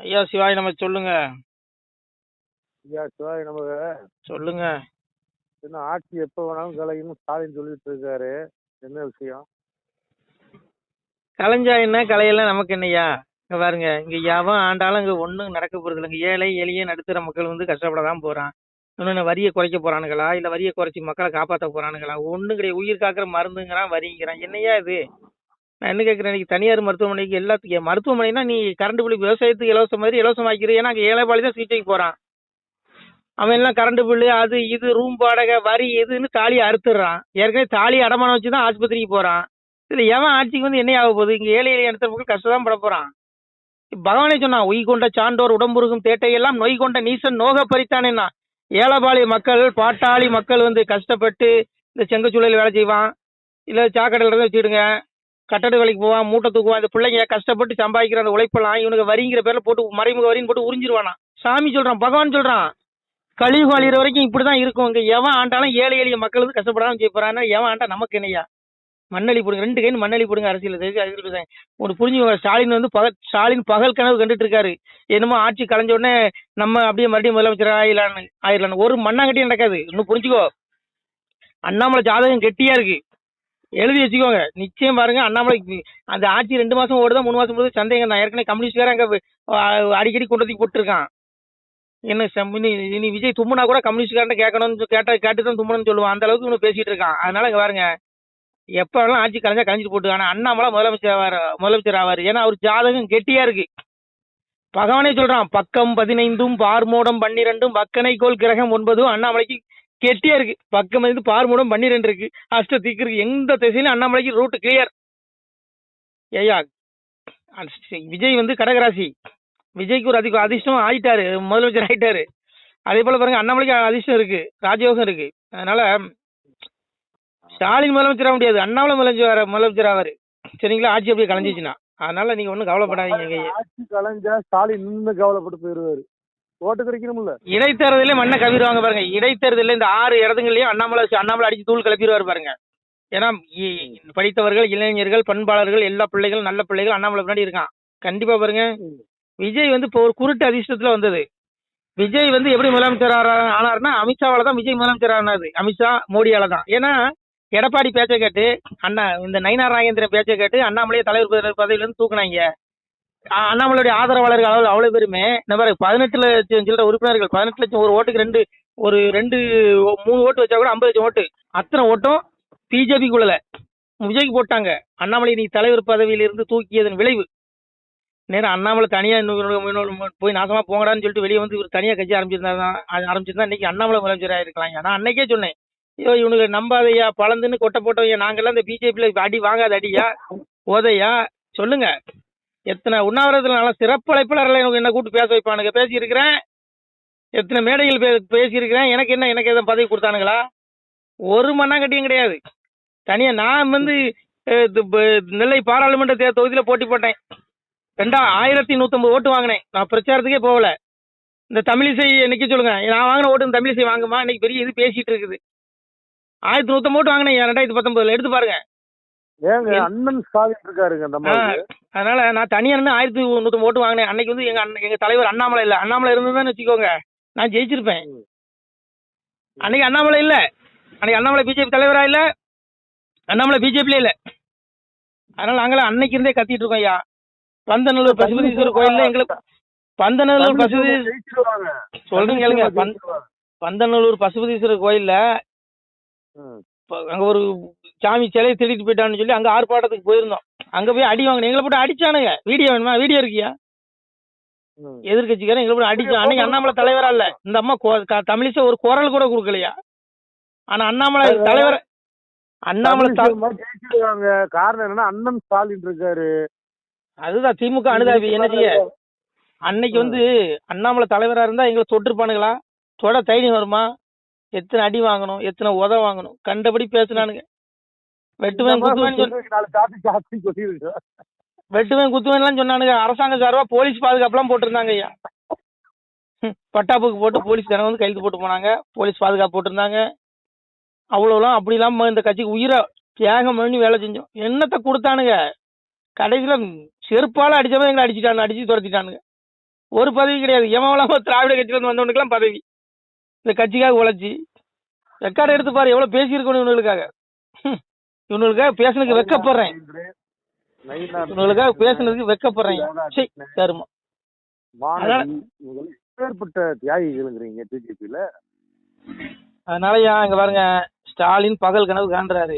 ஐயா சிவாய் நம்ம சொல்லுங்க. ஐயா சிவாஜி நமக்கு சொல்லுங்க. இன்னும் ஆட்சி எப்போ வேணாலும் கலையும் ஸ்டாலின் சொல்லிட்டு இருக்காரு. என்ன விஷயம்? கலைஞ்சா என்ன கலையெல்லாம் நமக்கு என்னய்யா? இங்க பாருங்க, இங்க எவன் ஆண்டாலும் இங்க ஒண்ணும் நடக்க போறது இல்லைங்க. ஏழை எளிய நடுத்தர மக்கள் வந்து கஷ்டப்பட தான் போறான். இன்னொன்னு வரியை குறைக்க போறானுங்களா, இல்ல வரியை குறைச்சி மக்களை காப்பாற்ற போறானுங்களா? ஒண்ணும் கிடையாது. உயிர் காக்கிற மருந்துங்கிறான், வரிங்கிறான். என்னய்யா இது? நான் என்ன கேட்கிறேன், இன்னைக்கு தனியார் மருத்துவமனைக்கு எல்லாத்துக்கும் மருத்துவமனைனா நீ கரண்ட் பில் விவசாயத்துக்கு இலவசம் மாதிரி இலவசமாக்கிற. ஏன்னா அங்க ஏழை பாலி தான் சிகிச்சைக்கு போறான். அவன் எல்லாம் கரண்ட் பில்லு அது இது ரூம் வாடகை வரி எதுன்னு தாலியை அறுத்துடுறான். ஏற்கனவே தாலியை அடமானம் வச்சுதான் ஆஸ்பத்திரிக்கு போறான். இதுல எவன் ஆட்சிக்கு வந்து என்ன ஆக போகுது? இங்க ஏழை எளிய இடத்துல மக்கள் கஷ்டம் பட போறான். பகவானே சொன்னான், உய் கொண்ட சான்றோர் உடம்புருகும் தேட்டையெல்லாம் நொய் கொண்ட நீசன் நோக பறித்தானேன்னா. ஏழைபாளைய மக்கள் பாட்டாளி மக்கள் வந்து கஷ்டப்பட்டு இந்த செங்கச்சூளையில் வேலை செய்வான், இல்ல சாக்கடையில இருந்து வச்சுடுங்க, கட்டட வேலைக்கு போவான், மூட்டை தூக்குவான். இந்த பிள்ளைங்க கஷ்டப்பட்டு சம்பாதிக்கிற அந்த உழைப்பெல்லாம் இவனுக்கு வரிங்கிற பேர்ல போட்டு மறைமுக வரின்னு போட்டு உறிஞ்சிருவானா. சாமி சொல்றான், பகவான் சொல்றான், கழிவு அழிகிற வரைக்கும் இப்படிதான் இருக்கும். இங்க எவன் ஆண்டாலும் ஏழை எளிய மக்கள் வந்து கஷ்டப்படாம செய்யறான்னா எவன் ஆண்டா நமக்கு என்னையா? மண்ணளி போடுங்க, 2 கைன்னு மண்ணளி போடுங்க. அரசியல் ஒரு புரிஞ்சு. ஸ்டாலின் வந்து ஸ்டாலின் பகல் கனவு கண்டுட்டு இருக்காரு. என்னமோ ஆட்சி கலைஞ்ச உடனே நம்ம அப்படியே மறுபடியும் முதலமைச்சர் ஆயிடலான்னு. ஒரு மண்ணாங்கட்டி நடக்காது. இன்னும் புரிஞ்சுக்கோ. அண்ணாமலை ஜாதகம் கெட்டியா இருக்கு, எழுதி வச்சுக்கோங்க. நிச்சயம் பாருங்க, அண்ணாமலைக்கு அந்த ஆட்சி 2 மாசம் ஓடுதான் 3 மாசம் போது சந்தேகம் தான். ஏற்கனவே கம்யூனிஸ்ட்காரன் அங்க அடிக்கடி கொண்டு வந்து போட்டுருக்கான். என்ன இனி விஜய் தும்முனா கூட கம்யூனிஸ்ட்காரன் கேட்கணும்னு கேட்டு தான் தும்மணும்னு சொல்லுவான். அந்த அளவுக்கு இவனு பேசிட்டு இருக்கான். அதனால இங்க பாருங்க, எப்ப வேணாலும் ஆட்சி கலைஞ்சா கலைஞ்சிட்டு போட்டு. ஆனா அண்ணாமலை முதலமைச்சர் ஆவாரு. ஏன்னா அவர் ஜாதகம் கெட்டியா இருக்கு. பகவானே சொல்றான், பக்கம் 15 பார்மூடம் 12 பக்கனை கோல் கிரகம் 9 அண்ணாமலைக்கு கெட்டியா இருக்கு. பக்கம் 15 பார்மூடம் 12 இருக்கு, அஷ்ட திக்கு இருக்கு. எந்த திசையிலும் அண்ணாமலைக்கு ரூட் கிளியர். ஏயா, விஜய் வந்து கடகராசி. விஜய்க்கு ஒரு அதிர்ஷ்டம் ஆயிட்டாரு, முதலமைச்சர் ஆயிட்டாரு. அதே போல பாருங்க, அண்ணாமலைக்கு அதிர்ஷ்டம் இருக்கு, ராஜயோகம் இருக்கு. அதனால ஸ்டாலின் முதலமைச்சர் ஆக முடியாது, அண்ணாமலை முதலமைச்சர் ஆவாரு. சரிங்களா? ஆட்சி அப்படியே கலைஞ்சிச்சுன்னா. அதனால நீங்க ஒன்றும் கவலைப்படாதீங்க. ஆட்சி கலைஞ்சா ஸ்டாலின் இன்னும் கவலைப்பட்டு போயிருவாரு. ஓட்டு கிடைக்கணும்ல. இடைத்தேர்தலே மண்ணை கவிடுவாங்க பாருங்க. இடைத்தேர்தலில் இந்த 6 இடத்துங்களையும் அண்ணாமலை அடிச்சு தூள் கிளப்பிடுவார் பாருங்க. ஏன்னா படித்தவர்கள், இளைஞர்கள், பண்பாளர்கள், எல்லா பிள்ளைகளும் நல்ல பிள்ளைகள் அண்ணாமலை பின்னாடி இருக்கான். கண்டிப்பா பாருங்க. விஜய் வந்து இப்போ ஒரு குருட்டு அதிர்ஷ்டத்துல வந்தது. விஜய் வந்து எப்படி முதலமைச்சர் ஆனார்னா அமித்ஷாவால தான் விஜய் முதலமைச்சர் ஆனாரு. அமித்ஷா மோடியால தான். ஏன்னா எடப்பாடி பேச்சை கேட்டு இந்த நயினார் நாகேந்திரன் பேச்சை கேட்டு அண்ணாமலையை தலைவர் பதவியிலிருந்து தூக்குனாங்க. அண்ணாமலையுடைய ஆதரவாளர்கள் அவ்வளவு பேருமே இந்த மாதிரி 18 லட்சம் சில்லற உறுப்பினர்கள், 18 லட்சம் ஒரு ஓட்டுக்கு 3 ஓட்டு வச்சா கூட 50 லட்சம் ஓட்டு. அத்தனை ஓட்டும் பிஜேபிக்குள்ள விஜய்க்கு போட்டாங்க. அண்ணாமலை நீ தலைவர் பதவியிலிருந்து தூக்கியதன் விளைவு. நேரம் அண்ணாமலை தனியா போய் நாசமா போங்கடான்னு சொல்லிட்டு வெளியே வந்து இவர் தனியா கட்சி ஆரம்பிச்சிருந்தா இன்னைக்கு அண்ணாமலை முதலமைச்சர் ஆயிருக்கலாம். நான் அன்னைக்கே சொன்னேன், ஐயோ இவனுக்கு நம்பாதையா, பழந்துன்னு கொட்டை போட்டவையா, நாங்கெல்லாம் இந்த பிஜேபியில அடி வாங்காத அடியா ஓதையா. சொல்லுங்க, எத்தனை உண்ணாவிரதத்துல நல்லா சிறப்பு அழைப்பாளர்கள் என்ன கூப்பிட்டு பேச வைப்பானுங்க. பேசியிருக்கிறேன், எத்தனை மேடைகள் பேசியிருக்கிறேன். எனக்கு எதுவும் பதவி கொடுத்தானுங்களா? ஒரு மண்ணாங்கட்டியும் கிடையாது. தனியா நான் வந்து நெல்லை பாராளுமன்ற தொகுதியில போட்டி போட்டேன். 2150 ஓட்டு வாங்கினேன். நான் பிரச்சாரத்துக்கே போகல. இந்த தமிழிசை நிக்க சொல்லுங்க, நான் வாங்கின ஓட்டு தமிழிசை வாங்குமா? இன்னைக்கு பெரிய இது பேசிட்டு இருக்குது. 1150 ஓட்டு வாங்கினேன் 2019. எடுத்து பாருங்க. ஏங்க அண்ணன் ஸ்டாலின் இருக்காருங்க அந்த மாதிரி. அதனால நான் தனியா 1150 ஓட்டு வாங்கினேன். அன்னைக்கு வந்து எங்க தலைவர் அண்ணாமலை இல்ல. அண்ணாமலை இருந்ததுன்னு வச்சுக்கோங்க, நான் ஜெயிச்சிருப்பேன். அன்னைக்கு அண்ணாமலை இல்ல. அன்னைக்கு அண்ணாமலை பிஜேபி தலைவரா இல்ல, அண்ணாமலை பிஜேபியில இல்ல. அதனால நாங்களாம் அன்னைக்கு இருந்தே கத்திட்டு இருக்கோம். ஐயா, பந்தநல்லூர் பசுபதீஸ்வரர் கோயில்ல எங்களுக்கு சொல்றேன் கேளுங்க. பந்தநல்லூர் பசுபதீஸ்வரர் கோயில்ல அங்க ஒரு சாமி சிலையை திருடிட்டு போயிட்டான்னு சொல்லி அங்க ஆர்ப்பாட்டத்துக்கு போயிருந்தோம். அங்க போய் அடி வாங்கினேன். எங்களை போட்டு அடிச்சானுங்க. வீடியோ வேணுமா? வீடியோ இருக்கியா? எதிர்கட்சிக்காரன் எங்களை போட்டு அடிச்சான். அன்னைக்கு அண்ணாமலை தலைவரா இல்ல. இந்த அம்மா தமிழிசை ஒரு குரல் கூட கொடுக்கலையா? ஆனா அண்ணாமலை தலைவர், அண்ணாமலை காரணம் என்னன்னா அண்ணன் ஸ்டாலின் இருக்காரு. அதுதான் திமுக அனுதாபி. என்ன செய்ய? அன்னைக்கு வந்து அண்ணாமலை தலைவரா இருந்தா எங்களை தொட்டிருப்பானுங்களா? தொட தைரியம் வருமா? எத்தனை அடி வாங்கணும், எத்தனை உத வாங்கணும், கண்டபடி பேசுனானுங்க. வெட்டுவேன் குத்துவேன் சொன்னானுங்க. அரசாங்க சார்பா போலீஸ் பாதுகாப்புலாம் போட்டிருந்தாங்க. ஐயா, பட்டாப்புக்கு போட்டு போலீஸ் தினம் வந்து கைது போட்டு போனாங்க. போலீஸ் பாதுகாப்பு போட்டிருந்தாங்க. அவ்வளோலாம் அப்படி இல்லாம இந்த கட்சிக்கு உயிரை தியாகம் பண்ணி வேலை செஞ்சோம். என்னத்தை கொடுத்தானுங்க? கடைசியில செருப்பால அடிச்சவன் எங்களை அடிச்சு துரத்திட்டானுங்க. ஒரு பதவி கிடையாது. எவன் திராவிட கட்சியில இருந்து வந்தவனுக்கெல்லாம் பதவி. இந்த கட்சிக்காக உழைச்சி ரெக்கார்டு எடுத்து பாரு எவ்வளவு பேசியிருக்கணும் இவனுங்களுக்காக. இவனுங்களுக்காக பேசுனதுக்கு வெக்கப்படுறேன். இவனுங்களுக்காக பேசுனதுக்கு வெக்கப்படுறேன். சரி கருமா. ஏற்பட்ட தியாகிகளுங்கிறீங்க பிஜேபியில. அதனாலயா இங்க பாருங்க, ஸ்டாலின் பகல் கனவு காண்றாரு.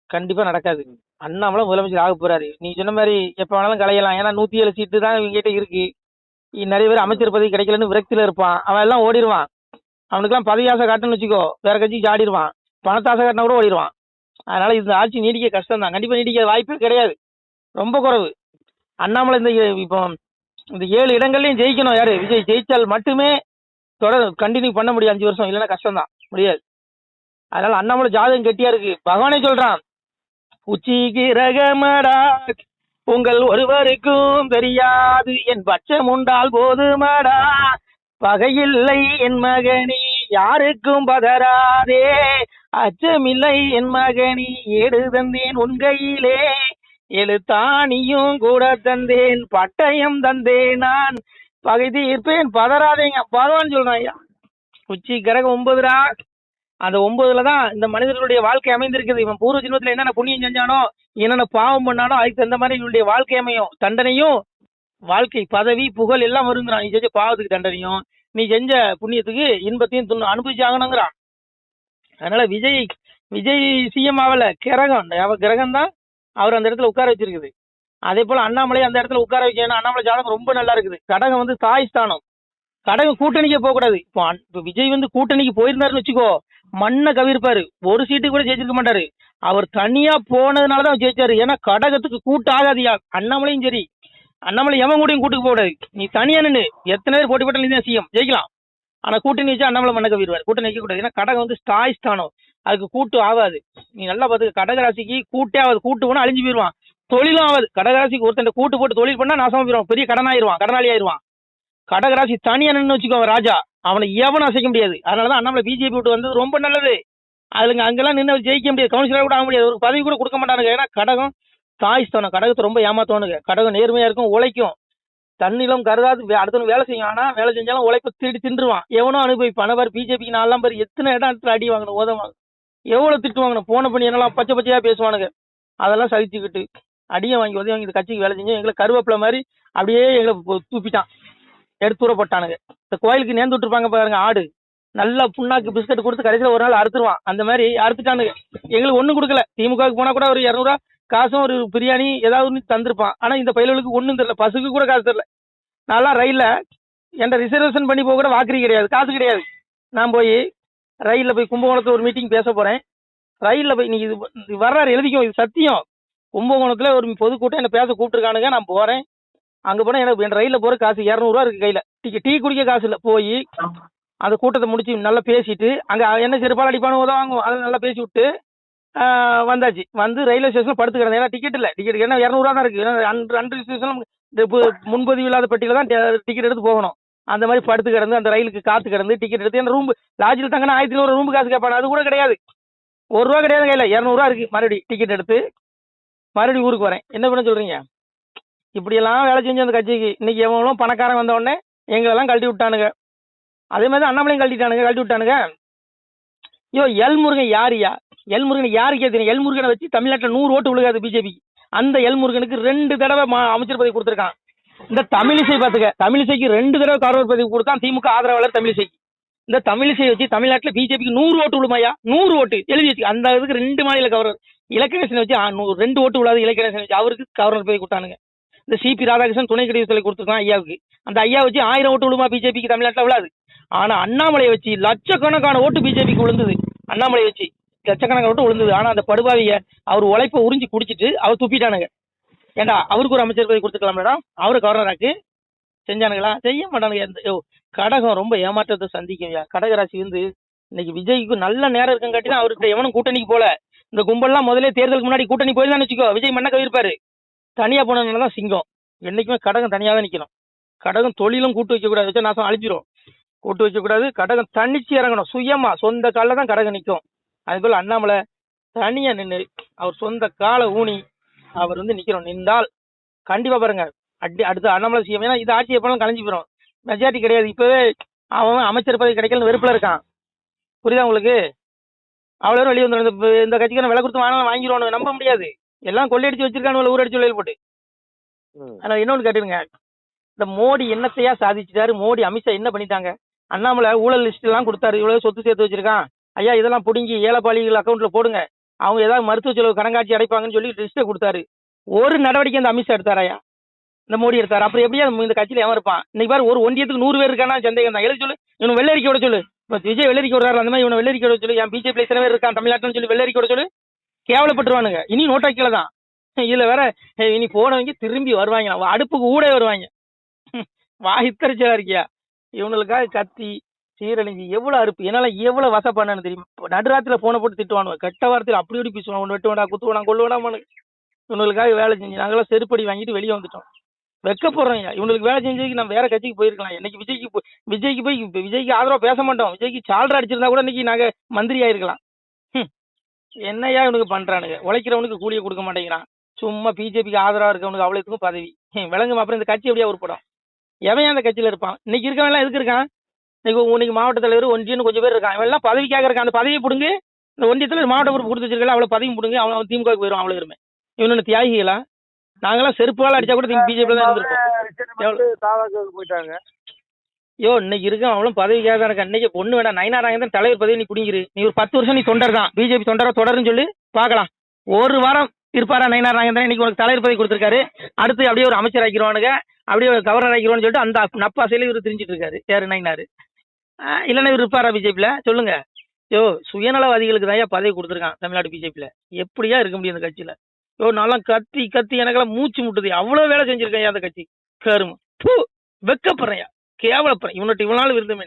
கண்டிப்பா நடக்காது. அண்ணாமலை முதலமைச்சர் ஆக போறாரு. நீ சொன்ன மாதிரி எப்ப வேணாலும் கலையலாம். ஏன்னா 107 சீட்டு தான் இவங்க கிட்ட இருக்கு. நிறைய பேர் அமைச்சர் பதவி கிடைக்கலன்னு விரக்தியில இருப்பான். அவன் எல்லாம் ஓடிடுவான். அவனுக்குலாம் பதவி ஆசை காட்டுன்னு வச்சுக்கோ, வேற கட்சிக்கு ஆடிடுவான். பணத்தாசை காட்டினா கூட ஓடிடுவான். அதனால இந்த ஆட்சி நீடிக்க கஷ்டம் தான். கண்டிப்பா நீடிக்க வாய்ப்பே கிடையாது, ரொம்ப குறைவு. அண்ணாமலை இப்போ இந்த 7 இடங்கள்லயும் ஜெயிக்கணும். யாரு? விஜய் ஜெயிச்சால் மட்டுமே தொடர் கண்டினியூ பண்ண முடியும் 5 வருஷம். இல்லைன்னா கஷ்டம் தான், முடியாது. அதனால அண்ணாமலை ஜாதகம் கெட்டியா இருக்கு. பகவானே சொல்றான், உச்சி கிரகமடா உங்கள் ஒருவருக்கும் தெரியாது, என் பட்சம் உண்டால் போதுமடா, பகையில்லை என் மகனே யாருக்கும் பதறாதே, அச்சமில்லை என் மகனே ஏடு தந்தேன் உன் கையிலே, எழுத்தாணியும் கூட தந்தேன் பட்டயம் தந்தேன் நான், பகை தீர்ப்பேன் பதறாதேங்க. பகவான் சொல்றான் ஐயா. உச்சி கிரகம் 9டா. அந்த 9ல தான் இந்த மனிதர்களுடைய வாழ்க்கை அமைந்திருக்குது. இவன் பூர்வ ஜென்மத்துல என்னென்ன புண்ணியம் செஞ்சானோ, என்னென்ன பாவம் பண்ணானோ, அதுக்கு தகுந்த மாதிரி இவனுடைய வாழ்க்கை அமையும். தண்டனையும் வாழ்க்கை பதவி புகழ் எல்லாம் வருங்கிறான். நீ செஞ்ச பாவத்துக்கு தண்டனையும், நீ செஞ்ச புண்ணியத்துக்கு இன்பத்தையும் அனுபவிச்சாகணுங்கிறான். அதனால விஜய் சிஎம் ஆகல, கிரகம் தான் அவர் அந்த இடத்துல உட்கார வச்சிருக்குது. அதே போல அண்ணாமலை அந்த இடத்துல உட்கார வைக்கணும். அண்ணாமலை ஜாதகம் ரொம்ப நல்லா இருக்குது. கடகம் தாய் ஸ்தானம். கடகம் கூட்டணிக்கே போக கூடாது. இப்போ விஜய் கூட்டணிக்கு போயிருந்தாருன்னு வச்சுக்கோ, மண்ணை கவிர்ப்பாரு. ஒரு சீட்டு கூட ஜெயிச்சிருக்க மாட்டாரு. அவர் தனியா போனதுனாலதான் ஜெயிச்சாரு. ஏன்னா கடகத்துக்கு கூட்டு ஆகாதியா. அண்ணாமலையும் சரி, அண்ணாமலை எவன் கூடயும் கூட்டுக்கு போக கூடாது. நீ தனியா நின்று எத்தனை பேர் போட்டி போட்டாலும் நீ சிஎம் ஜெயிக்கலாம். ஆனா கூட்டணி வச்சு அண்ணாமலை மண்ணை கவிர்வார். கூட்டணி வைக்க கூடாது. ஏன்னா கடகம் தாய் ஸ்தானம், அதுக்கு கூட்டு ஆகாது. நீ நல்லா பார்த்துக்க, கடகராசிக்கு கூட்டே ஆகாது. கூட்டு போனா அழிஞ்சு போயிருவான். தொழிலும் ஆகாது. கடகராசிக்கு ஒருத்தன் கூட்டு போட்டு தொழில் பண்ணா நாசமா போயிருவான். பெரிய கடனாயிருவான், கடனாளி ஆயிருவான். கடகராசி தனியா நின்று வச்சுக்கோ, ராஜா, அவனை எவனும் அசைக்க முடியாது. அதனாலதான் அண்ணாமலை பிஜேபி விட்டு வந்தது ரொம்ப நல்லது. அதுல அங்கெல்லாம் நின்று ஜெயிக்க முடியாது, கவுன்சிலர் கூட ஆக முடியாது, ஒரு பதவி கூட கொடுக்க மாட்டானுங்க. ஏன்னா கடகம் தாய் ஸ்தானம். கடகத்தை ரொம்ப ஏமாத்துவானுங்க. கடகம் நேர்மையா இருக்கும், உழைக்கும், தன்னிலம் கருதாது அடுத்தவங்க வேலை செய்யும். ஆனா வேலை செஞ்சாலும் உழைப்ப திருடி தின்றுவான். எவனோ அனுபவிப்பான். பாரு பிஜேபிக்கு நான்லாம் பேர் எத்தனை இடத்துல அடி வாங்கணும், உதவாங்க, எவ்வளவு திட்டு வாங்கணும். போன பண்ணி என்னெல்லாம் பச்சை பச்சையா பேசுவானுங்க. அதெல்லாம் சகிச்சுக்கிட்டு அடியை வாங்கி உதவி வாங்கி இந்த கட்சிக்கு வேலை செஞ்சு எங்களை கருவேப்பிலை மாதிரி அப்படியே எங்களை தூப்பிட்டான், எடுத்து தூரப்பட்டானுங்க. இந்த கோயிலுக்கு நேர்ந்து விட்டுருப்பாங்க பாருங்க, ஆடு நல்லா புண்ணாக்கு பிஸ்கட் கொடுத்து கடைசியில் ஒரு நாள் அறுத்துருவான். அந்த மாதிரி அறுத்துட்டானுங்க. எங்களுக்கு ஒன்றும் கொடுக்கல. திமுகவுக்கு போனா கூட ஒரு 200 காசும் ஒரு பிரியாணி ஏதாவது ஒன்று தந்திருப்பான். ஆனா இந்த பயிர்களுக்கு ஒன்றும் தெரியல, பசுக்கு கூட காசு தெரியல. நான்லாம் ரயில்ல என்கிட்ட ரிசர்வேஷன் பண்ணி போக கூட வாக்குறி கிடையாது, காசு கிடையாது. நான் போய் ரயிலில் போய் கும்பகோணத்தில் ஒரு மீட்டிங் பேச போறேன். ரயிலில் போய் நீ இது வர்றாரு எழுதிக்கும், இது சத்தியம். கும்பகோணத்துல ஒரு பொதுக்கூட்டம் என்ன பேச கூப்பிட்டுருக்கானுங்க. நான் போறேன். அங்க போனா எனக்கு என் ரயில்ல போற காசு 200 இருக்கு கையில. டீ குடிக்க காசு இல்ல. போய் அந்த கூட்டத்தை முடிச்சு நல்லா பேசிட்டு அங்க என்ன செருப்பால் அடிப்பானு உதவாங்க, அதை நல்லா பேசி விட்டு வந்தாச்சு. வந்து ரயில்வே ஸ்டேஷன்ல படுத்து கிடந்தேன். ஏன்னா டிக்கெட் இல்ல. டிக்கெட் என்ன 200 தான் இருக்கு. அன்று ஸ்டேஷன் முன்பதிவு இல்லாத பெட்டியில தான் டிக்கெட் எடுத்து போகணும். அந்த மாதிரி படுத்து கிடந்து அந்த ரயிலுக்கு காத்து கிடந்து டிக்கெட் எடுத்து என்ன ரூம் லாட்ஜில் தங்கினா 1500 ரூம் காசு கேட்பானு. அது கூட கிடையாது. 1 ரூபா கிடையாது கையில. 200 இருக்கு. மறுபடியும் டிக்கெட் எடுத்து மறுபடியும் ஊருக்கு வரேன். என்ன பண்ண சொல்றீங்க? இப்படியெல்லாம் வேலை செஞ்சு அந்த கட்சிக்கு இன்னைக்கு எவனும் பணக்காரன் வந்த உடனே எங்களெல்லாம் கழட்டி விட்டானுங்க. அதே மாதிரி அண்ணாமலையும் கழட்டி விட்டானுங்க. ஐயோ எல் முருகன் யாருயா? எல் முருகன் யாருக்கே தெரியும். எல் முருகனை வச்சு தமிழ்நாட்டில் 100 ஓட்டு விழுகாது பிஜேபிக்கு. அந்த எல் முருகனுக்கு 2 தடவை அமைச்சர் பதவி கொடுத்துருக்கான். இந்த தமிழிசை பார்த்துக்க, தமிழிசைக்கு 2 தடவை கார்வர் பதவி கொடுத்தான் திமுக ஆதரவாளர் தமிழிசைக்கு. இந்த தமிழிசை வச்சு தமிழ்நாட்டில் பிஜேபிக்கு 100 ஓட்டு விழுமாயா? 100 ஓட்டு எழுதி வச்சு. அந்த இதுக்கு 2 மாநில கவர்னர் இலக்கணேசன் வச்சு 2 ஓட்டு விழாது. இலக்கணேசன் வச்சு அவருக்கு கவர்னர் பதவி கொடுத்தானுங்க. இந்த சிபி ராதாகிருஷ்ணன் துணை குடியரசுத் கொடுத்துருக்கான் ஐயாவுக்கு. அந்த ஐயா வச்சு 1000 ஓட்டு விழுமா பிஜேபிக்கு தமிழ்நாட்டில் விழாது. ஆனா அண்ணாமலையை வச்சு லட்சக்கணக்கான ஓட்டு பிஜேபிக்கு விழுந்தது. அண்ணாமலை வச்சு லட்சக்கணக்கான ஓட்டு விழுந்தது. ஆனா அந்த படுபாவிய அவர் உழைப்பை உறிஞ்சி குடிச்சிட்டு அவர் துப்பிட்டானுங்க. ஏண்டா அவருக்கு ஒரு அமைச்சர் பதவி கொடுத்துக்கலாம் மேடம், அவரு கவர்னராக்கு செஞ்சானுங்களா? செய்ய மாட்டானுங்க. கடகம் ரொம்ப ஏமாற்றத்தை சந்திக்கும். கடகராசி இன்னைக்கு விஜய்க்கு நல்ல நேரம் இருக்குங்காட்டி தான் அவர்கிட்ட எவனும் கூட்டணிக்கு போல. இந்த கும்பல்லாம் முதலே தேர்தலுக்கு முன்னாடி கூட்டணி போயிருந்தான்னு வச்சுக்கோ, விஜய் மண்ணை கவிர்ப்பாரு. தனியா போனதுனாலதான் சிங்கம். என்னைக்குமே கடகம் தனியா தான் நிக்கணும். கடகம் தொழிலும் கூட்டு வைக்க கூடாது, வச்சா நாசம் அழிஞ்சிரும். கூட்டு வைக்க கூடாது. கடகம் தனிச்சு இறங்கணும். சுயமா சொந்த காலில் தான் கடகம் நிற்கும். அது போல அண்ணாமலை தனியா நின்று அவர் சொந்த காலை ஊனி அவர் நிக்கணும். நின்றால் கண்டிப்பா பாருங்க அடுத்து அண்ணாமலை சிஎம். ஏன்னா இது ஆட்சி எப்பனாலும் கலைஞ்சு போயிடும். மெஜாரிட்டி கிடையாது. இப்பவே அவன் அமைச்சர் பதவி கிடைக்கலன்னு வெறுப்புல இருக்கான். புரியுதா உங்களுக்கு? அவ்வளோ வெளியே வந்துடும். இந்த கட்சிக்கான விலை கொடுத்து வாங்கினாலும் வாங்கிடுவானு நம்ப முடியாது. எல்லாம் கொள்ளையடிச்சு வச்சிருக்கானு ஊரடிச்சு வெளியில் போட்டு. ஆனால் இன்னொன்று கேட்டுருங்க, இந்த மோடி என்னத்தையா சாதிச்சிட்டாரு? மோடி அமித்ஷா என்ன பண்ணிட்டாங்க? அண்ணாமலை ஊழல் லிஸ்ட் எல்லாம் கொடுத்தாரு. இவ்வளவு சொத்து சேர்த்து வச்சிருக்கான் ஐயா, இதெல்லாம் பிடுங்கி ஏழைப்பாளிகள் அக்கௌண்ட்ல போடுங்க, அவங்க ஏதாவது மருத்துவ செலவு கணக்காட்சி அடைப்பாங்கன்னு சொல்லி லிஸ்ட்டை கொடுத்தாரு. ஒரு நடவடிக்கை அந்த அமித்ஷா எடுத்தாராயா? இந்த மோடி எடுத்தாரு. அப்புறம் எப்படியா இந்த கட்சியில எவன் இருப்பான்? இன்னைக்கு பாரு, ஒரு ஒன்றியத்துக்கு 100 பேர் இருக்கானா சந்தேகம் தான். எழுதி சொல்லு, இவன் வெள்ளரிக்கை விட சொல்லு. இப்போ விஜய் வெள்ளரிக்கை விடுறாரு, அந்த மாதிரி இவனை வெள்ளரிக்கை விட சொல்லு. என் பிஜேபி எத்தனை பேர் இருக்கான் தமிழ்நாட்டுன்னு சொல்லி வெள்ளரிக்கை விட சொல்லு. கேவலப்பட்டுருவானுங்க. இனி நோட்டா கீழே தான். இதுல வேற இனி போனவங்க திரும்பி வருவாங்க, அடுப்புக்கு ஊடே வருவாங்க. வாய்த்தறிச்சலா இருக்கியா? இவனுக்காக கத்தி சீரழிஞ்சு எவ்வளவு அறுப்பு, என்னால எவ்வளவு வச பண்ணு தெரியுமா? நடுராத்திரில போன போட்டு திட்டுவானுவ, கெட்ட வார்த்தையில அப்படி இப்படி பேசுவான். ஒன்று வெட்டுவாடா, குத்துவாடா, கொள்ளுவாடாமானு. இவனுக்காக வேலை செஞ்சு நாங்களாம் செருப்படி வாங்கிட்டு வெளியே வந்துட்டோம். வெக்க போறோம். இவனுக்கு வேலை செஞ்சதுக்கு நம்ம வேற கட்சிக்கு போயிருக்கலாம். இன்னைக்கு விஜய்க்கு போய் விஜய்க்கு ஆதரவா பேச மாட்டோம். விஜய்க்கு சால்ரா அடிச்சிருந்தா கூட இன்னைக்கு நாங்க மந்திரி ஆயிருக்கலாம். என்னையா இவனுக்கு பண்றானுங்க? உழைக்கிறவனுக்கு கூலியை கொடுக்க மாட்டேங்கிறான். சும்மா பிஜேபிக்கு ஆதரவா இருக்கவனுக்கு அவ்வளவுக்கும் பதவி விளங்குமா? அப்புறம் இந்த கட்சி எப்படியா உருப்படும்? எவன் அந்த கட்சியில இருப்பான்? இன்னைக்கு இருக்கவன் எல்லாம் எதுக்கு இருக்கான்? இன்னைக்கு மாவட்ட தலைவர் ஒன்றியன்னு கொஞ்சம் பேர் இருக்கான். இவன் எல்லாம் பதவிக்காக இருக்கான். அந்த பதவியை பிடுங்க. இந்த ஒன்றியத்துல மாவட்ட பொறுப்பு கொடுத்து வச்சிருக்கல, அவ்வளவு பதவி பிடுங்க. அவன் திமுக போயிடும். அவ்வளவு இருமே இவனு தியாகிகளா? நாங்கெல்லாம் செருப்பால அடிச்சா கூட பிஜேபி தான் இருந்திருப்போம். போயிட்டாங்க. ஐயோ, இன்னைக்கு இருக்க அவளும் பதவிக்காக தான் இருக்கான். இன்னைக்கு பொண்ணு வேண்டாம், நயினாராயன் தான் தலைவர் பதவி நீ குடிங்கிரு. நீ ஒரு 10 வருஷம் நீ தொண்டர் தான், பிஜேபி தொண்டரா தொடருன்னு சொல்லி பார்க்கலாம். ஒரு வாரம் இருப்பாரா நயினாராயன் தான்? இன்னைக்கு உனக்கு தலைவர் பதவி கொடுத்துருக்காரு. அடுத்து அப்படியே ஒரு அமைச்சர் ஆக்கிடுவானுங்க, அப்படியே ஒரு கவர்னர் ஆக்கிடுவான்னு சொல்லிட்டு அந்த நப்பாசையில இவர் தெரிஞ்சிட்டு இருக்காரு. யாரு? நயினாரு. இல்லைன்னா இவர் இருப்பாரா பிஜேபியில? சொல்லுங்க. யோ, சுயநலவாதிகளுக்கு தான் பதவி கொடுத்துருக்கான் தமிழ்நாடு பிஜேபியில. எப்படியா இருக்க முடியும் அந்த கட்சியில? யோ, நல்லா கத்தி கத்தி எனக்கெல்லாம் மூச்சு முட்டுது. அவ்வளவு வேலை செஞ்சிருக்கேன் அந்த கட்சி. கரும வெக்கப்படுறேன், கேவலப்படுறேன். இவன்கிட்ட இவ்வளவு நாள் விருந்தமே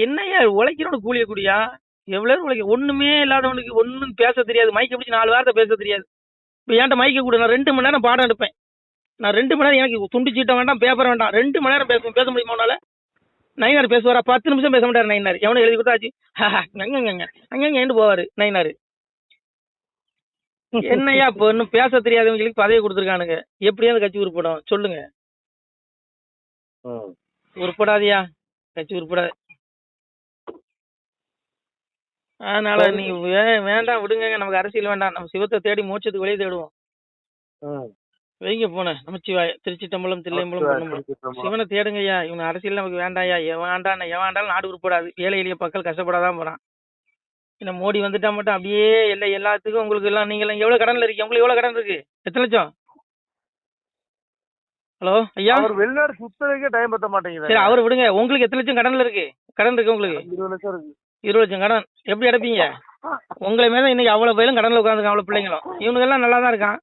என்னையா உழைக்கிறவனுக்கு கூலிய கூடியா? எவ்வளவு உழைக்க? ஒண்ணுமே இல்லாதவனுக்கு ஒன்னும் பேச தெரியாது. மைக்க பிடிச்சி 4 வாரத்தை பேச தெரியாது. இப்போ ஏன்ட்ட மைக்க கூட நான் 2 மணி நேரம் பாடம் எடுப்பேன். நான் 2 மணி நேரம், எனக்கு துண்டு சீட்டம் வேண்டாம், பேப்பர் வேண்டாம், 2 மணி நேரம் பேச முடியுமா உன்னால? நயினார் பேசுவாரா? 10 நிமிஷம் பேச மாட்டாரு நயினார். எவனை எழுதி கொடுத்தாச்சு அங்கங்க போவாரு நயினாரு. என்னையா இப்போ இன்னும் பேச தெரியாதவங்களுக்கு பதவி கொடுத்துருக்கானுங்க. எப்படியா அந்த கட்சி உருப்படும்? சொல்லுங்க. உருப்படாதியா கட்சி, உருப்படாது. அதனால நீங்க வேண்டாம், விடுங்க. நமக்கு அரசியல் வேண்டாம். நம்ம சிவத்தை தேடி மோட்சத்துக்கு வெளியே தேடுவோம். வைங்க போன நமச்சிவாய. திருச்சிட்டம்பலம், தில்லையம்பலம், சிவனை தேடுங்கய்யா. இவங்க அரசியல் நமக்கு வேண்டாயா. எவாண்டாலும் நாடு உருப்படாது. ஏழை எளிய மக்கள் கஷ்டப்படாதான் போறான். இந்த மோடி வந்துட்டா மட்டும் அப்படியே எல்லாத்துக்கும் உங்களுக்கு எல்லாம் நீங்க எல்லாம் எவ்வளவு கடன்ல இருக்கீங்க? உங்களுக்கு எவ்வளவு கடன் இருக்கு? எத்தனை லட்சம்? ஹலோ ஐயா, வெளிநாடு சுத்தறதுக்கே டைம் பத்த மாட்டேங்குது. சரி, அவர் விடுங்க. உங்களுக்கு எத்தனை லட்சம் கடன்ல இருக்கு? கடன் இருக்கு உங்களுக்கு? 20 லட்சம் இருக்கு. 20 லட்சம் கடன் எப்படி அடைப்பீங்க? உங்களை மேல இன்னைக்கு அவ்வளவு பேரும் கடன்ல உட்காந்துருக்கான். அவ்வளவு பிள்ளைங்களும் இவனுக்கு எல்லாம் நல்லா தான் இருக்கான்.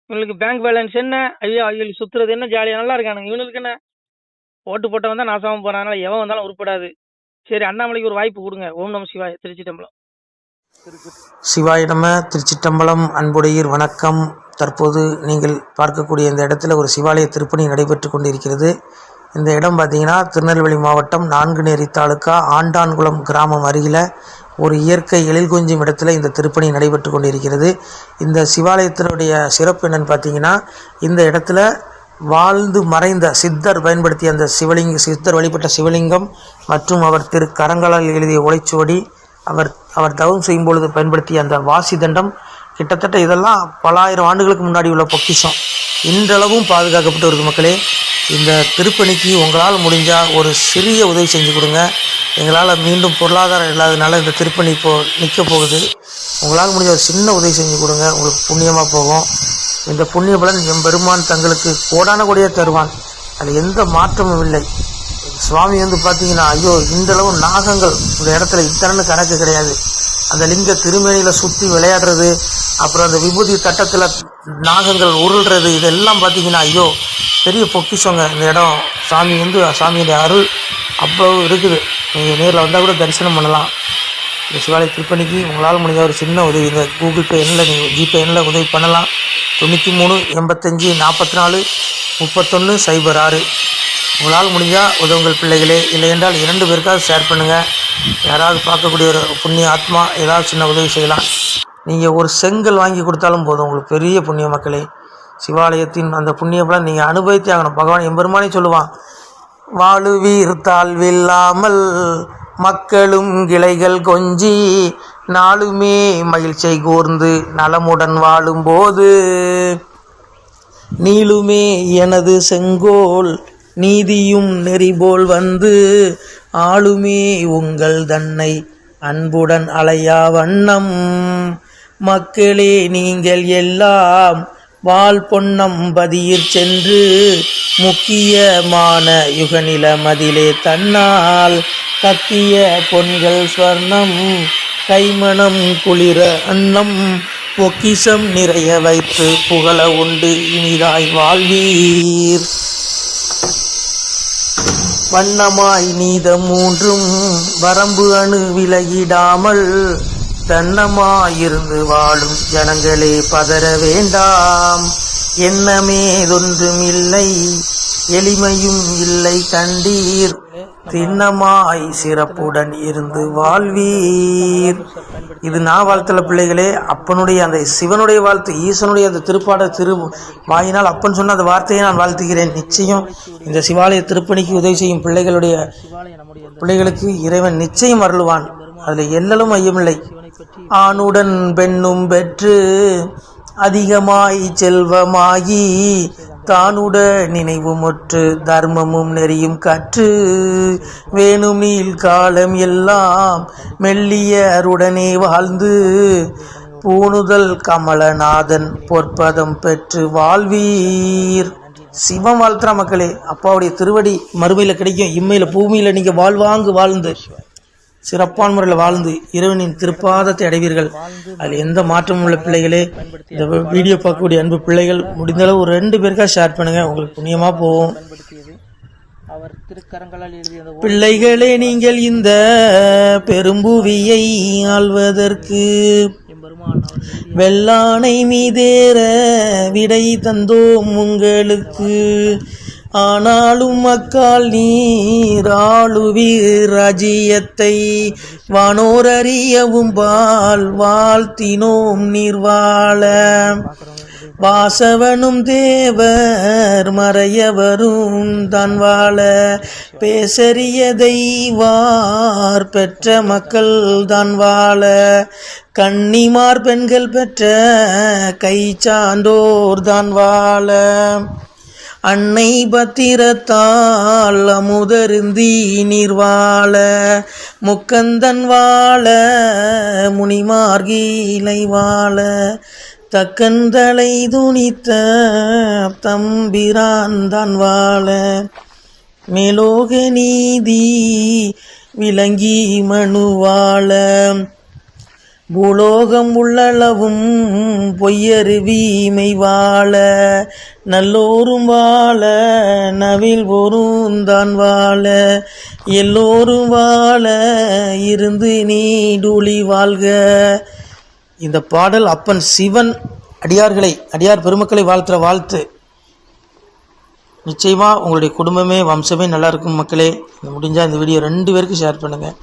இவங்களுக்கு பேங்க் பேலன்ஸ் என்ன? ஐயோ ஐயோ சுத்துறது என்ன ஜாலியா நல்லா இருக்கானுங்க. இவனுக்கு என்ன? ஓட்டு போட்டவன் தான் நாசமா போறான். எவன் வந்தாலும் உருப்படாது. சரி, அண்ணாமலைக்கு ஒரு வாய்ப்பு கொடுங்க. ஓம் நம சிவாய. திருச்சிட்டம்பலம். சிவாய நம. திருச்சிட்டம்பலம். அன்புடையீர் வணக்கம். தற்போது நீங்கள் பார்க்கக்கூடிய இந்த இடத்துல ஒரு சிவாலய திருப்பணி நடைபெற்று கொண்டிருக்கிறது. இந்த இடம் பார்த்தீங்கன்னா திருநெல்வேலி மாவட்டம் நான்குநேரி தாலுக்கா ஆண்டான்குளம் கிராமம் அருகில் ஒரு இயற்கை எழில் கொஞ்சம் இடத்துல இந்த திருப்பணி நடைபெற்று கொண்டிருக்கிறது. இந்த சிவாலயத்தினுடைய சிறப்பு என்னன்னு பார்த்தீங்கன்னா, இந்த இடத்துல வாழ்ந்து மறைந்த சித்தர் பயன்படுத்திய அந்த சித்தர் வழிபட்ட சிவலிங்கம் மற்றும் அவர் கரங்களால் எழுதிய ஓலைச்சுவடி, அவர் தவம் செய்யும் பொழுது பயன்படுத்திய அந்த வாசி தண்டம், கிட்டத்தட்ட இதெல்லாம் பல ஆயிரம் ஆண்டுகளுக்கு முன்னாடி உள்ள பொக்கிஷம் இன்றளவும் பாதுகாக்கப்பட்டு வருது. மக்களே, இந்த திருப்பணிக்கு உங்களால் முடிஞ்சால் ஒரு சிறிய உதவி செஞ்சு கொடுங்க. எங்களால் மீண்டும் பொருளாதாரம் இல்லாததுனால இந்த திருப்பணி இப்போது நிற்க போகுது. உங்களால் முடிஞ்ச ஒரு சின்ன உதவி செஞ்சு கொடுங்க. உங்களுக்கு புண்ணியமாக போகும். இந்த புண்ணிய பலன் எம்பெருமான் தங்களுக்கு கோடான கோடியே தருவான். அதில் எந்த மாற்றமும் இல்லை. சுவாமி பார்த்தீங்கன்னா, ஐயோ இந்தளவு நாகங்கள் இந்த இடத்துல இத்தனை கணக்கு கிடையாது. அந்த லிங்க திருமேனியில் சுற்றி விளையாடுறது, அப்புறம் அந்த விபூதி தட்டத்தில் நாகங்கள் உருள்றது, இதெல்லாம் பார்த்தீங்கன்னா ஐயோ பெரிய பொக்கிஷங்க இந்த இடம். சாமியுடைய அருள் அவ்வளவு இருக்குது. நீங்கள் நேரில் வந்தால் கூட தரிசனம் பண்ணலாம். இந்த சிவாலய திருப்பணிக்கு உங்களால் முடிஞ்ச ஒரு சின்ன உதவி, இந்த கூகுள் பே எண்ணில் நீங்கள் ஜிபே எண்ணில் உதவி பண்ணலாம். 93 85 44 31 06. உங்களால் முடிஞ்சால் உதவுங்கள் பிள்ளைகளே. இல்லை என்றால் 2 பேருக்காவது ஷேர் பண்ணுங்கள். யாராவது பார்க்கக்கூடிய ஒரு புண்ணிய ஆத்மா ஏதாவது சின்ன உதவி செய்யலாம். நீங்கள் ஒரு செங்கல் வாங்கி கொடுத்தாலும் போதும், உங்களுக்கு பெரிய புண்ணிய மக்களே. சிவாலயத்தின் அந்த புண்ணியபலம் நீங்கள் அனுபவித்தே ஆகணும். பகவான் எம்பெருமானே சொல்லுவான், வாழுவீர் தாழ்வில்லாமல் மக்களும் கிளைகள் கொஞ்சி நாளுமே மகிழ்ச்சி கூர்ந்து நலமுடன் வாழும்போது நீளுமே எனது செங்கோல் நீதியும் நெறிபோல் வந்து ஆளுமே உங்கள் தன்னை அன்புடன் அலையா வண்ணம். மக்களே நீங்கள் எல்லாம் வால் பொன்னம் பதியிற் சென்று முக்கியமான யுகநில மதிலே தன்னால் கக்கிய பொன்கள் ஸ்வர்ணம் கைமணம் குளிர அன்னம் பொக்கிஷம் நிறைய வைத்து புகழ உண்டு இனிதாய் வாழ்வீர். வண்ணமாய் நீத மூன்றும் வரம்பு அணு விலகிடாமல் தன்னமாயிருந்து வாழும் ஜனங்களே பதற வேண்டாம். எண்ணமேதொன்றும் இல்லை எளிமையும் இல்லை கண்டீர் திண்ணமாய் சிறப்புடன் இருந்து வாழ்வீர். இது நான் வாழ்த்தல பிள்ளைகளே, அப்பனுடைய அந்த சிவனுடைய வாழ்த்து, ஈசனுடைய அந்த திருப்பாடல் திரு வாயினால் அப்பன் சொன்ன அந்த வார்த்தையை நான் வாழ்த்துகிறேன். நிச்சயம் இந்த சிவாலய திருப்பணிக்கு உதவி செய்யும் பிள்ளைகளுக்கு இறைவன் நிச்சயம் அருள்வான். அதில் எல்லலும் ஐயமில்லை. ஆணுடன் பெண்ணும் பெற்று அதிகமாய் செல்வமாகி தானுட நினைவுமுற்று தர்மமும் நெறியும் கற்று வேணும் நீள் காலம் எல்லாம் மெல்லியருடனே வாழ்ந்து பூணுதல் கமலநாதன் பொற்பதம் பெற்று வாழ்வீர். சிவம் வாழ்த்துறா மக்களே. அப்பாவுடைய திருவடி மறுமையில் கிடைக்கும், இம்மையில் பூமியில் நீங்கள் வாழ்வாங்கு வாழ்ந்து சிறப்பான முறையில் வாழ்ந்து இறைவனின் திருப்பாதத்தை அடைவீர்கள். அதில் எந்த மாற்றமும் உள்ள பிள்ளைகளே, இந்த வீடியோ பார்க்கக்கூடிய அன்பு பிள்ளைகள் முடிந்தளவு ஒரு 2 பேருக்கா ஷேர் பண்ணுங்க, உங்களுக்கு புண்ணியமா போகும். பிள்ளைகளே, நீங்கள் இந்த பெரும்புவியை ஆள்வதற்கு வெள்ளானை மீதேற விடை தந்தோம் உங்களுக்கு. ஆனாலும் மக்கால் நீர் ஆளுவீர் ராஜ்யத்தை வானோர் அறியவும் பால் வாழ்த்தினோம் நீர் வாழ. வாசவனும் தேவர் மறையவரும் தான் வாழ பேசறியதை வார் பெற்ற மக்கள் தான் வாழ. கன்னிமார் பெண்கள் பெற்ற கை சான்றோர் தான் வாழ. அன்னை பத்திரத்தால் அமுதருந்தி நீர் வாழ. முக்கந்தன் வாழ முனிமார்கீலை வாழ. தக்கந்தலை துணித்த தம்பிரான் தான் வாழ. மேலோக நீதி விளங்கி மனு வாழ. பூலோகம் உள்ளளவும் பொய்யருவீமை வாழ. நல்லோரும் வாழ நவில் ஒருந்தான் வாழ. எல்லோரும் வாழ இருந்து நீடுழி வாழ்க. இந்த பாடல் அப்பன் சிவன் அடியார் பெருமக்களை வாழ்த்துற வாழ்த்து. நிச்சயமா உங்களுடைய குடும்பமே வம்சமே நல்லா இருக்கும் மக்களே. முடிஞ்சால் இந்த வீடியோ 2 பேருக்கு ஷேர் பண்ணுங்கள்.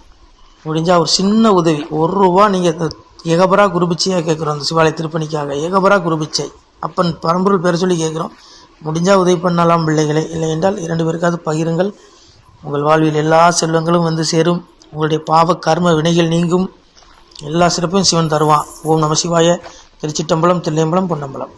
முடிஞ்சால் ஒரு சின்ன உதவி, ₹1 நீங்கள் ஏகபரா குருபிச்சையாக கேட்குறோம். அந்த சிவாலய திருப்பணிக்காக ஏகபரா குருபிச்சை அப்பன் பரம்பொருள் பேர் சொல்லி கேட்குறோம். முடிஞ்சால் உதவி பண்ணலாம் பிள்ளைகளே. இல்லை என்றால் 2 பேருக்காவது பகிருங்கள். உங்கள் வாழ்வில் எல்லா செல்வங்களும் வந்து சேரும். உங்களுடைய பாவ கர்ம வினைகள் நீங்கும். எல்லா சிறப்பையும் சிவன் தருவான். ஓம் நம சிவாய. திருச்சிட்டம்பலம், தில்லையம்பலம், பொன்னம்பலம்.